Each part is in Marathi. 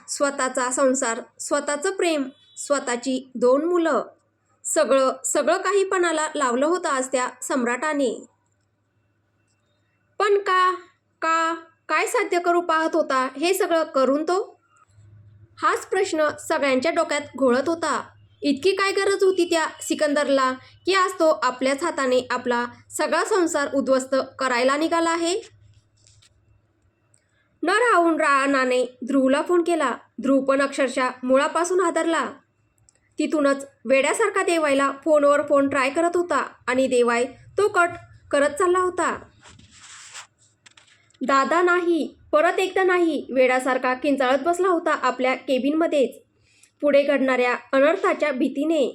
स्वतःचा संसार, स्वतःचं प्रेम, स्वतःची 2 मुलं, सगळं काही पणाला लावलं होतं आज त्या सम्राटाने. पण काय साध्य करू पाहत होता हे सगळं करून तो? हाच प्रश्न सगळ्यांच्या डोक्यात घोळत होता. इतकी काय गरज होती त्या सिकंदरला की आज तो आपल्याच हाताने आपला सगळा संसार उद्ध्वस्त करायला निघाला आहे? न राहून राणाने ध्रुवला फोन केला. ध्रुव पण अक्षरशः मुळापासून हादरला. तिथूनच वेड्यासारखा देवायला फोनवर फोन ट्राय करत होता आणि देवाय तो कट करत चालला होता. दादा नाही, परत एकदा नाही. वेड्यासारखा किंचाळत बसला होता आपल्या केबिनमध्येच, पुढे घडणाऱ्या अनर्थाच्या भीतीने.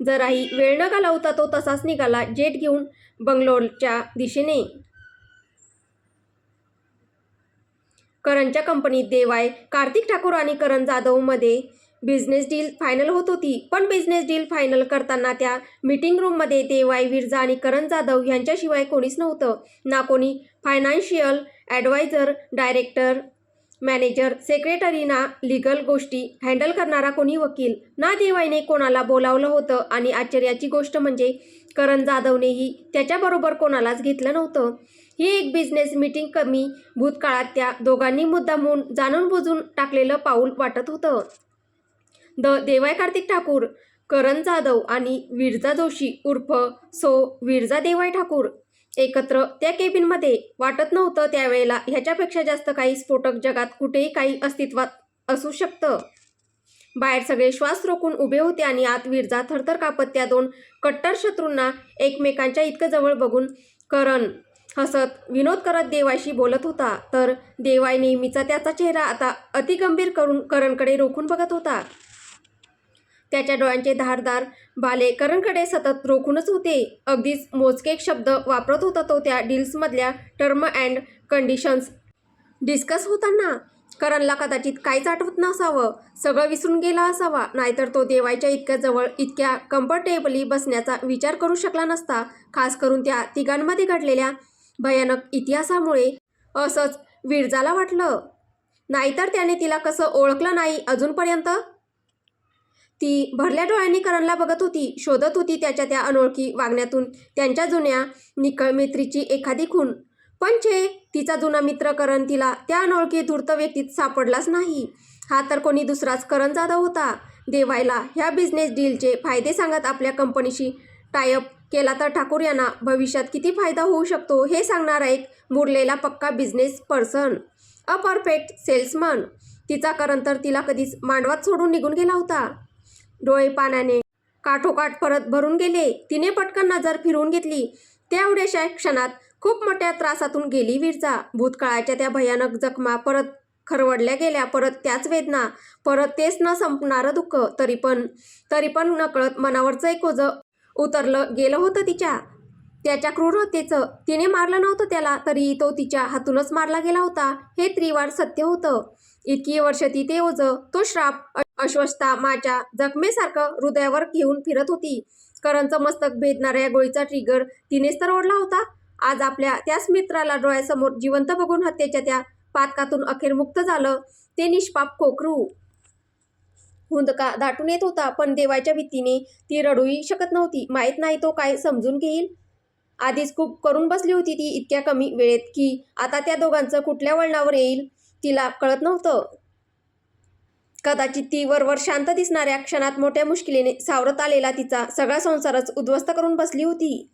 जराही वेळ न घालवता तो तसाच निघाला जेट घेऊन बंगलोरच्या दिशेने. करणच्या कंपनीत देवाय, कार्तिक ठाकूर आणि करण जाधवमध्ये बिझनेस डील फायनल होत होती. पण बिझनेस डील फायनल करताना त्या मीटिंग रूममध्ये देवाय, विरजा आणि करण जाधव यांच्याशिवाय कोणीच नव्हतं. ना कोणी financial adviser, director, manager, secretary, ना लिगल गोष्टी हँडल करणारा कोणी वकील, ना देवायने कोणाला बोलावलं होतं. आणि आश्चर्याची गोष्ट म्हणजे करण जाधवनेही त्याच्याबरोबर कोणालाच घेतलं नव्हतं. ही एक बिझनेस मीटिंग कमी भूतकाळात त्या दोघांनी मुद्दामून जाणून बुजून टाकलेलं पाऊल वाटत होतं. देवाय कार्तिक ठाकूर, करण जाधव आणि विरजा जोशी उर्फ विरजा देवाय ठाकूर एकत्र त्या केबिनमध्ये. वाटत नव्हतं त्यावेळेला ह्याच्यापेक्षा जास्त काही स्फोटक जगात कुठेही काही अस्तित्वात असू शकतं. बाहेर सगळे श्वास रोखून उभे होते आणि आत विरजा थरथर कापत त्या 2 कट्टर शत्रूंना एकमेकांच्या इतकं जवळ बघून करण हसत विनोद करत देवायशी बोलत होता, तर देवाय नेहमीचा त्याचा चेहरा आता अतिगंभीर करून करणकडे रोखून बघत होता. त्याच्या डोळ्यांचे धारदार भाले करणकडे सतत रोखूनच होते. अगदीच मोजके शब्द वापरत होता तो त्या डील्समधल्या टर्म अँड कंडिशन्स डिस्कस होताना. करणला कदाचित काहीच आठवत नसावं, सगळं विसरून गेला असावा, नाहीतर तो देवायच्या इतक्या जवळ इतक्या कम्फर्टेबली बसण्याचा विचार करू शकला नसता. खास करून त्या तिघांमध्ये घडलेल्या भयानक इतिहासामुळे असंच विरजाला वाटलं. नाहीतर त्याने तिला कसं ओळखलं नाही अजूनपर्यंत? ती भरल्या डोळ्यांनी करणला बघत होती, शोधत होती त्याच्या त्या अनोळखी वागण्यातून त्यांच्या जुन्या निखळ मैत्रीची एखादी खूण. पण तिचा जुना मित्र करण तिला त्या अनोळखी धूर्त व्यक्तीत सापडलाच नाही. हा तर कोणी दुसराच करण जाधव होता. देवायला ह्या बिझनेस डीलचे फायदे सांगत आपल्या कंपनीशी टायअप केला तर ठाकूर यांना भविष्यात किती फायदा होऊ शकतो हे सांगणारा एक मुरलेला पक्का business person, a perfect salesman. तिचा करण तर तिला कधीच मांडवात सोडून निघून गेला होता. डोळे पाण्याने काठोकाठ परत भरून गेले. तिने पटकन नजर फिरवून घेतली. तेवढ्याशा क्षणात खूप मोठ्या त्रासातून गेली विरजा. भूतकाळाच्या त्या भयानक जखमा परत खरवडल्या गेल्या, परत त्याच वेदना, परत तेच न संपणारं दुःख. तरी पण नकळत मनावरचं एक ओझं उतरलं गेलं होतं तिच्या. त्याच्या क्रूरतेचं. तिने मारलं नव्हतं त्याला, तरीही तो तिच्या हातूनच मारला गेला होता हे त्रिवार सत्य होतं. इतकी वर्ष ती ते ओझं, तो श्राप अश्वत्थामाच्या जखमेसारखं हृदयावर घेऊन फिरत होती. करणचं मस्तक भेदणाऱ्या या गोळीचा ट्रिगर तिनेच तर ओढला होता. आज आपल्या त्याच मित्राला डोळ्यासमोर जिवंत बघून हत्येच्या त्या पातकातून अखेर मुक्त झालं ते निष्पाप कोकरू. हुंदका दाटून येत होता, पण देवाच्या भीतीने ती रडूही शकत नव्हती. माहीत नाही तो काय समजून घेईल. आधीच खूप करून बसली होती ती इतक्या कमी वेळेत, की आता त्या दोघांचं कुठल्या वळणावर येईल तिला कळत नव्हतं. कदाचित ती वरवर शांत दिसणाऱ्या क्षणात मोठ्या मुश्किलीने सावरत आलेला तिचा सगळा संसारच उद्ध्वस्त करून बसली होती.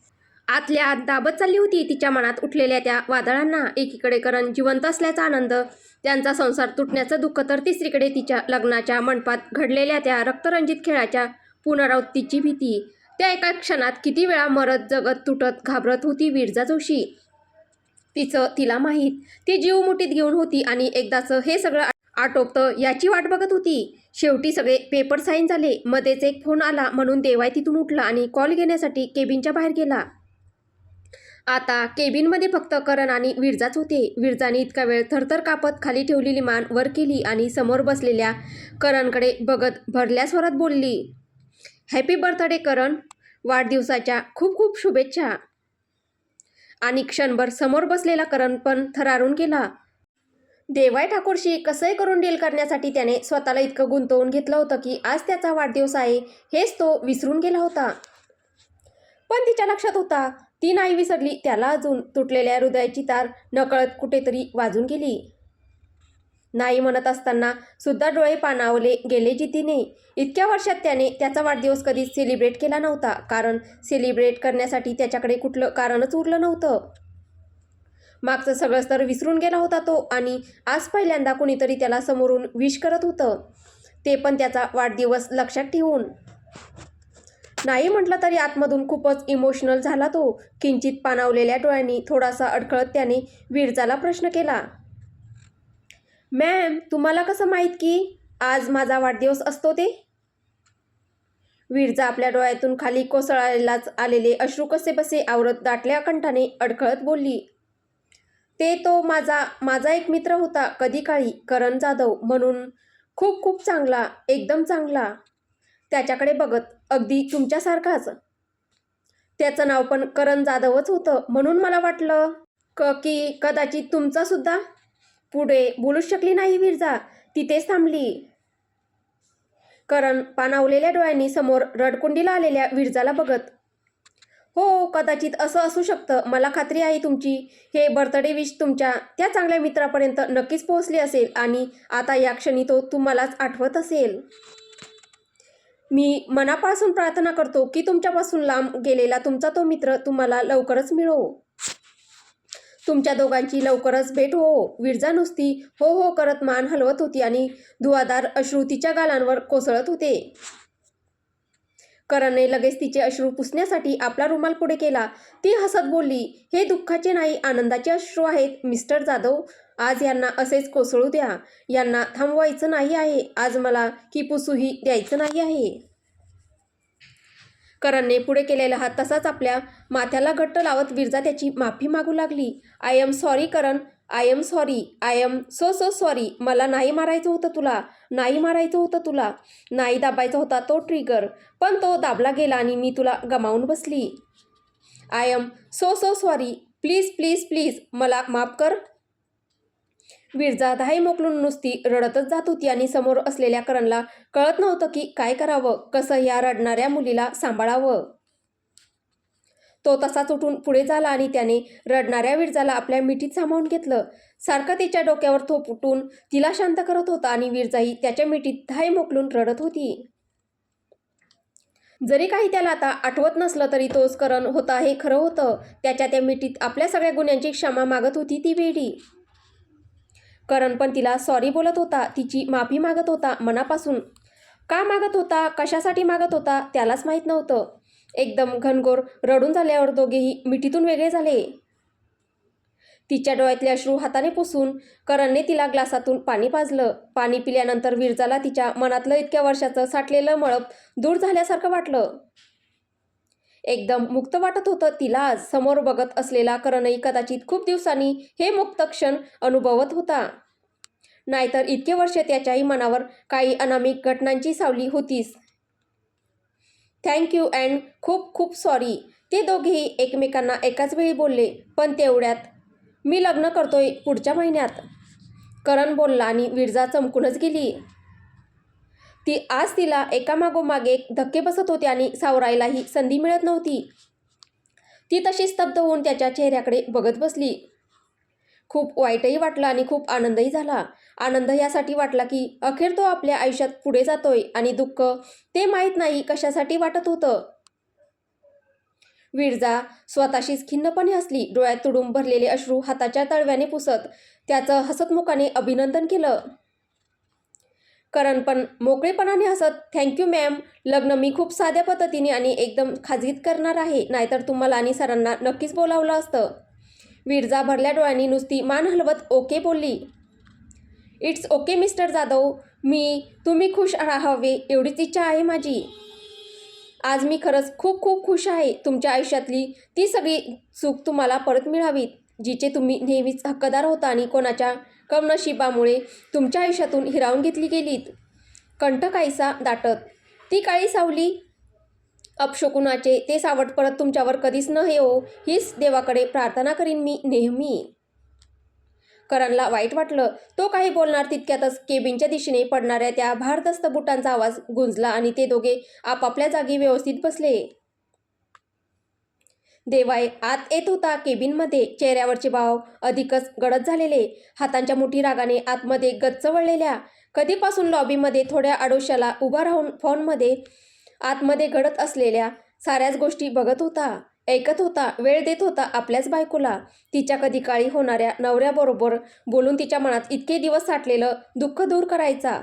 आतल्या आत दाबत चालली होती तिच्या मनात उठलेल्या त्या वादळांना. एकीकडे करण जिवंत असल्याचा आनंद, त्यांचा संसार तुटण्याचं दुःख, तर तिसरीकडे तिच्या लग्नाच्या मंडपात घडलेल्या त्या रक्तरंजित खेळाच्या पुनरावृत्तीची भीती. त्या एका क्षणात किती वेळा मरत जगत तुटत घाबरत होती विरजा जोशी. तिला माहीत. ती जीव मुठीत घेऊन होती आणि एकदाचं हे सगळं आटोपतं याची वाट बघत होती. शेवटी सगळे पेपर साईन झाले. मध्येच एक फोन आला म्हणून देवाय तिथून उठला आणि कॉल घेण्यासाठी केबिनच्या बाहेर गेला. आता केबिनमध्ये फक्त करण आणि विरजाच होते. विरजाने इतका वेळ थरथर कापत खाली ठेवलेली मान वर केली आणि समोर बसलेल्या करणकडे बघत भरल्या स्वरात बोलली, हॅपी बर्थडे करण, वाढदिवसाच्या खूप खूप शुभेच्छा. आणि क्षणभर समोर बसलेला करण पण थरारून गेला. देवाय ठाकूरशी कसंही करून डील करण्यासाठी त्याने स्वतःला इतकं गुंतवून घेतलं होतं की आज त्याचा वाढदिवस आहे हेच तो विसरून गेला होता. पण तिच्या लक्षात होता ती नाही विसरली. त्याला अजून तुटलेल्या हृदयाची तार नकळत कुठेतरी वाजून गेली. नाही म्हणत असताना सुद्धा डोळे पाणावले गेले जिद्दीने. इतक्या वर्षात त्याने त्याचा वाढदिवस कधीच सेलिब्रेट केला नव्हता, कारण सेलिब्रेट करण्यासाठी त्याच्याकडे कुठलं कारणच उरलं नव्हतं. मागचं सगळंच तर विसरून गेला होता तो, आणि आज पहिल्यांदा कुणीतरी त्याला समोरून विश करत होतं, ते पण त्याचा वाढदिवस लक्षात ठेवून. नाही म्हटलं तरी आतमधून खूपच इमोशनल झाला तो. किंचित पाणावलेल्या डोळ्यांनी थोडासा अडखळत त्याने विरजाला प्रश्न केला, मॅम, तुम्हाला कसं माहीत की आज माझा वाढदिवस असतो ते? विरजा आपल्या डोळ्यातून खाली कोसळायलाच आलेले अश्रू कसेबसे आवरत दाटल्या कंठाने अडखळत बोलली, ते तो माझा एक मित्र होता कधी काळी, करण जाधव म्हणून. खूप खूप चांगला, एकदम चांगला. त्याच्याकडे बघत अगदी तुमच्यासारखाच. त्याचं नाव पण करण जाधवच होतं, म्हणून मला वाटलं की कदाचित तुमचा सुद्धा. पुढे बोलूच शकली नाही विरजा, तिथेच थांबली. करण पाणावलेल्या डोळ्यांनी समोर रडकुंडीला आलेल्या विरजाला बघत, हो, कदाचित असं असू शकतं. मला खात्री आहे तुमची हे बर्थडे विश तुमच्या त्या चांगल्या मित्रापर्यंत नक्कीच पोहोचले असेल, आणि आता या क्षणी तो तुम्हालाच आठवत असेल. मी मनापासून प्रार्थना करतो की तुमच्यापासून लांब गेलेला तुमचा तो मित्र तुम्हाला लवकरच मिळो. तुमच्या दोघांची लवकरच भेट हो. विरजा नुसती हो हो करत मान हलवत होती आणि धुवाधार अश्रू तिच्या गालांवर कोसळत होते. करणने लगेच तिचे अश्रू पुसण्यासाठी आपला रुमाल पुढे केला. ती हसत बोलली, हे दुःखाचे नाही, आनंदाचे अश्रू आहेत मिस्टर जाधव. आज यांना असेच कोसळू द्या. यांना थांबवायचं नाही आहे. आज मला की पुसूही द्यायचं नाही आहे. करणने पुढे केलेला हात तसाच आपल्या माथ्याला घट्ट लावत विरजा त्याची माफी मागू लागली. I am sorry Karan, I am sorry, I am so so sorry. मला नाही मारायचं होतं तुला, नाही मारायचं होतं तुला. नाही दाबायचा होता तो ट्रिगर, पण तो दाबला गेला आणि मी तुला गमावून बसली. I am so so sorry. Please please please मला माफ कर. विरजा धाई मोकलून नुसती रडतच जात होती, आणि समोर असलेल्या करणला कळत नव्हतं की काय करावं, कसं या रडणाऱ्या मुलीला सांभाळावं. तो तसाच उठून पुढे झाला आणि त्याने रडणाऱ्या विरजाला आपल्या मिठीत सामावून घेतलं. सारखं तिच्या डोक्यावर थोपटून तिला शांत करत होता, आणि विरजाही त्याच्या मिठीत धाई मोकलून रडत होती. जरी काही त्याला आता आठवत नसलं तरी तोच करण होता हे खरं होतं. त्याच्या त्या मिठीत आपल्या सगळ्या गुन्ह्यांची क्षमा मागत होती ती वेडी. करण पण तिला सॉरी बोलत होता, तिची माफी मागत होता मनापासून. का मागत होता, कशासाठी मागत होता, त्यालाच माहीत नव्हतं. एकदम घनघोर रडून झाल्यावर दोघेही मिठीतून वेगळे झाले. तिच्या डोळ्यातले अश्रू हाताने पुसून करणने तिला ग्लासातून पाणी पाजलं. पाणी पिल्यानंतर विरजाला तिच्या मनातलं इतक्या वर्षाचं साठलेलं मळप दूर झाल्यासारखं वाटलं. एकदम मुक्त वाटत होतं तिला आज. समोर बघत असलेला करणही कदाचित खूप दिवसांनी हे मुक्त क्षण अनुभवत होता. नाहीतर इतके वर्ष त्याच्याही मनावर काही अनामिक घटनांची सावली होतीच. थँक्यू अँड खूप खूप सॉरी. ते दोघेही एकमेकांना एकाच वेळी बोलले. पण तेवढ्यात मी लग्न करतोय पुढच्या महिन्यात, करण बोलला, आणि विरजा चमकूनच गेली. आज तिला एकामागोमाग एक धक्के बसत होते आणि सावरायलाही संधी मिळत नव्हती. ती तशी स्तब्ध होऊन त्याच्या चेहऱ्याकडे बघत बसली. खूप वाईटही वाटलं आणि खूप आनंदही झाला. आनंद यासाठी वाटला की अखेर तो आपल्या आयुष्यात पुढे जातोय, आणि दुःख ते माहीत नाही कशासाठी वाटत होतं. विरजा स्वतःशीच खिन्नपणे हसली. डोळ्यात तुडूंब भरलेले अश्रू हाताच्या तळव्याने पुसत त्याचं हसतमुखाने अभिनंदन केलं. करण पण मोकळेपणाने हसत, थँक्यू मॅम. लग्न मी खूप साध्या पद्धतीने आणि एकदम खाजगीत करणार आहे, नाहीतर तुम्हाला आणि सरांना नक्कीच बोलावलं असतं. विरजा भरल्या डोळ्यांनी नुसती मान हलवत ओके बोलली. It's okay mister Jadhav. तुम्ही खुश राहावे एवढीच इच्छा आहे माझी. आज मी खरंच खूप खूप खुश आहे. तुमच्या आयुष्यातली ती सगळी सुख तुम्हाला परत मिळावीत, जिचे तुम्ही नेहमीच हक्कदार होता आणि कोणाच्या कमनशिबामुळे तुमच्या आयुष्यातून हिरावून घेतली गेलीत. कंठ काहीसा दाटत, ती काळी सावली अपशकुनाचे ते सावट परत तुमच्यावर कधीच न येवो हीच देवाकडे प्रार्थना करीन मी नेहमी. करणला वाईट वाटलं. तो काही बोलणार तितक्यातच केबिनच्या दिशेने पडणाऱ्या त्या भारदस्त बुटांचा आवाज गुंजला आणि ते दोघे आपापल्या जागी व्यवस्थित बसले. देवाय आत येत होता केबिनमध्ये. चेहऱ्यावरचे भाव अधिकच गडद झालेले, हातांच्या मुठी रागाने आतमध्ये गच्च वळलेल्या. कधीपासून लॉबीमध्ये थोड्या आडोशाला उभा राहून फोनमध्ये आतमध्ये घडत असलेल्या साऱ्याच गोष्टी बघत होता, ऐकत होता, वेळ देत होता आपल्याच बायकोला. तिच्या कधी काळी होणाऱ्या नवऱ्याबरोबर बोलून तिच्या मनात इतके दिवस साठलेलं दुःख दूर करायचा,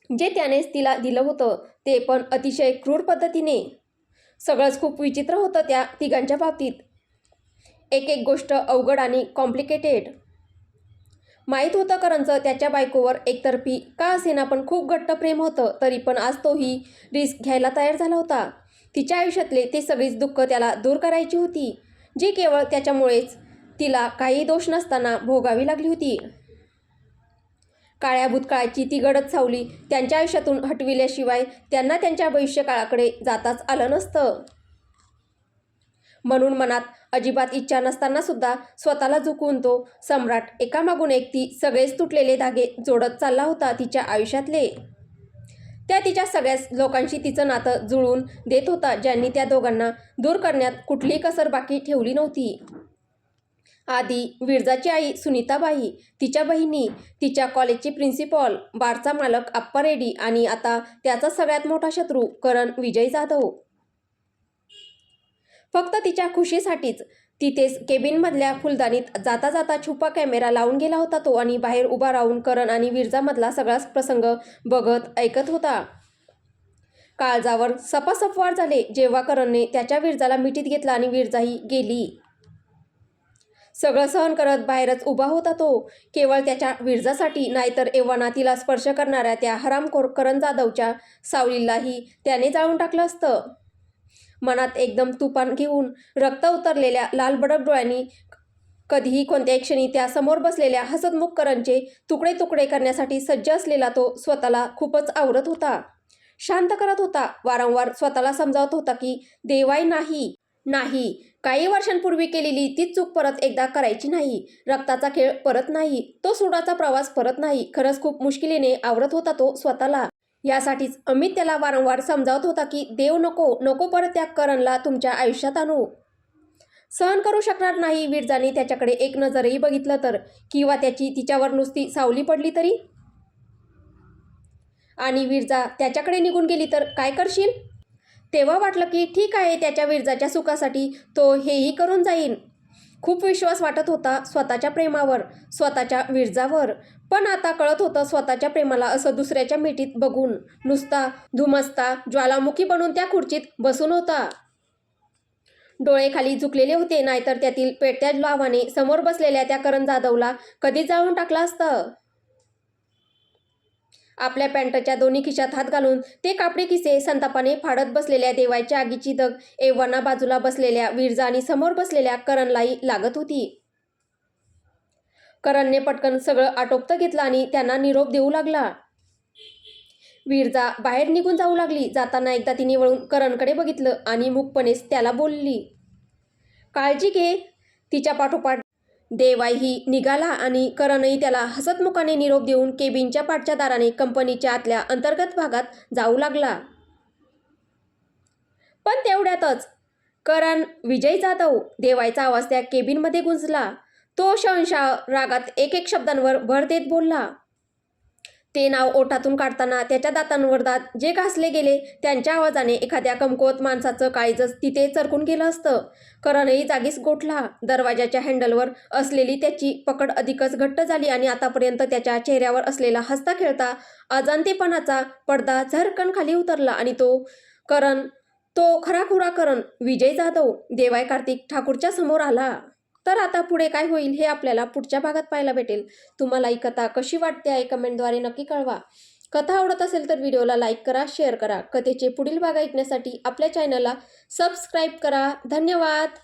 जे त्यानेच तिला दिलं होतं, ते पण अतिशय क्रूर पद्धतीने. सगळंच खूप विचित्र होतं त्या तिघांच्या बाबतीत. एक एक गोष्ट अवघड आणि कॉम्प्लिकेटेड. माहीत होतं करणचं त्याच्या बायकोवर एकतर्फी का असेना पण खूप घट्ट प्रेम होतं, तरी पण आज तोही रिस्क घ्यायला तयार झाला होता. तिच्या आयुष्यातले ते सगळीच दुःख त्याला दूर करायची होती, जी केवळ त्याच्यामुळेच तिला काही दोष नसताना भोगावी लागली होती. काळ्या भूतकाळाची ती गडद सावली त्यांच्या आयुष्यातून हटविल्याशिवाय त्यांना त्यांच्या भविष्यकाळाकडे जाताच आलं नसतं. म्हणून मनात अजिबात इच्छा नसताना सुद्धा स्वतःला झुकवून तो सम्राट एकामागून एक ती सगळेच तुटलेले धागे जोडत चालला होता तिच्या आयुष्यातले. त्या तिच्या सगळ्याच लोकांशी तिचं नातं जुळवून देत होता, ज्यांनी त्या दोघांना दूर करण्यात कुठलीही कसर बाकी ठेवली नव्हती. आधी विरजाची आई सुनीताबाई, तिच्या बहिणी, तिच्या कॉलेजचे प्रिन्सिपॉल, बारचा मालक आप्पा रेड्डी आणि आता त्याचा सगळ्यात मोठा शत्रू करण विजय जाधव. फक्त तिच्या खुशीसाठीच तिथेच केबिनमधल्या फुलदाणीत जाता जाता छुपा कॅमेरा लावून गेला होता तो आणि बाहेर उभा राहून करण आणि विरजामधला सगळाच प्रसंग बघत ऐकत होता. काळजावर सपासप वार झाले जेव्हा करणने त्याच्या विरजाला मिठीत घेतला आणि विरजाही गेली. सगळं सहन करत बाहेरच उभा होता तो, केवळ त्याच्या विरजासाठी, नाहीतर एव्हाना तिला स्पर्श करणाऱ्या त्या हरामखोर करण जाधवच्या सावलीलाही त्याने जाळून टाकलं असतं. मनात एकदम तुफान घेऊन रक्त उतरलेल्या लालबडक डोळ्यांनी कधीही कोणत्याही क्षणी त्या समोर बसलेल्या हसतमुख करणचे तुकडे तुकडे करण्यासाठी सज्ज असलेला तो स्वतःला खूपच आवरत होता, शांत करत होता, वारंवार स्वतःला समजावत होता की देवाई नाही, काही वर्षांपूर्वी केलेली तीच चूक परत एकदा करायची नाही, रक्ताचा खेळ परत नाही, तो सुडाचा प्रवास परत नाही. खरंच खूप मुश्किलीने आवरत होता तो स्वतःला. यासाठीच अमित त्याला वारंवार समजावत होता की देव नको परत त्या करणला तुमच्या आयुष्यात आणू. सहन करू शकणार नाही विरजाने त्याच्याकडे एक नजरही बघितलं तर, किंवा त्याची तिच्यावर नुसती सावली पडली तरी. आणि विरजा त्याच्याकडे निघून गेली तर काय करशील? तेव्हा वाटलं की ठीक आहे, त्याच्या विरजाच्या सुखासाठी तो हेही करून जाईन. खूप विश्वास वाटत होता स्वतःच्या प्रेमावर, स्वतःच्या विरजावर. पण आता कळत होतं स्वतःच्या प्रेमाला असं दुसऱ्याच्या मिठीत बघून नुसता धुमसता ज्वालामुखी बनून त्या खुर्चीत बसून होता. डोळे खाली झुकलेले होते, नाहीतर त्यातील पेटत्या लावाने समोर बसलेल्या त्या करण जाधवला कधीच जाळून टाकलं असतं. आपल्या पॅन्टच्या दोन्ही खिशात हात घालून ते कापडी खिसे संतापाने फाडत बसलेल्या देवाच्या आगीची धग एव्हाना बाजूला बसलेल्या विरजा आणि समोर बसलेल्या करणलाही लागत होती. करणने पटकन सगळं आटोपतं घेतलं आणि त्यांना निरोप देऊ लागला. विरजा बाहेर निघून जाऊ लागली. जाताना एकदा तिने वळून करणकडे बघितलं आणि मूकपणेच त्याला बोलली, काळजी घे. तिच्या पाठोपाठ देवाईही निघाला आणि करणही त्याला हसतमुखाने निरोप देऊन केबिनच्या पाठच्या दाराने कंपनीच्या आतल्या अंतर्गत भागात जाऊ लागला. पण तेवढ्यातच करण विजय जाधव, देवाईचा आवाज त्या केबिनमध्ये गुंजला. तो शहंशाह रागात एक एक शब्दांवर भर देत बोलला. ते नाव ओठातून काढताना त्याच्या दातांवर दात जे घासले गेले, त्यांच्या आवाजाने एखाद्या कमकुवत माणसाचं काळीजच तिथे चरकून गेलं असतं. करणही जागीच गोठला. दरवाजाच्या हँडलवर असलेली त्याची पकड अधिकच घट्ट झाली आणि आतापर्यंत त्याच्या चेहऱ्यावर असलेला हसता खेळता अजाणतेपणाचा पडदा झरकन खाली उतरला आणि तो खराखुरा करण विजय जाधव देवाय कार्तिक ठाकूरच्या समोर आला. तर आता पुढे काय होईल हे आपल्याला पुढच्या भागात पाहायला भेटेल. तुम्हाला ही कथा कशी वाटते आहे कमेंटद्वारे नक्की कळवा. कथा आवडत असेल तर व्हिडिओला लाईक करा, शेअर करा. कथेचे पुढील भाग ऐकण्यासाठी आपल्या चॅनलला सबस्क्राईब करा. धन्यवाद.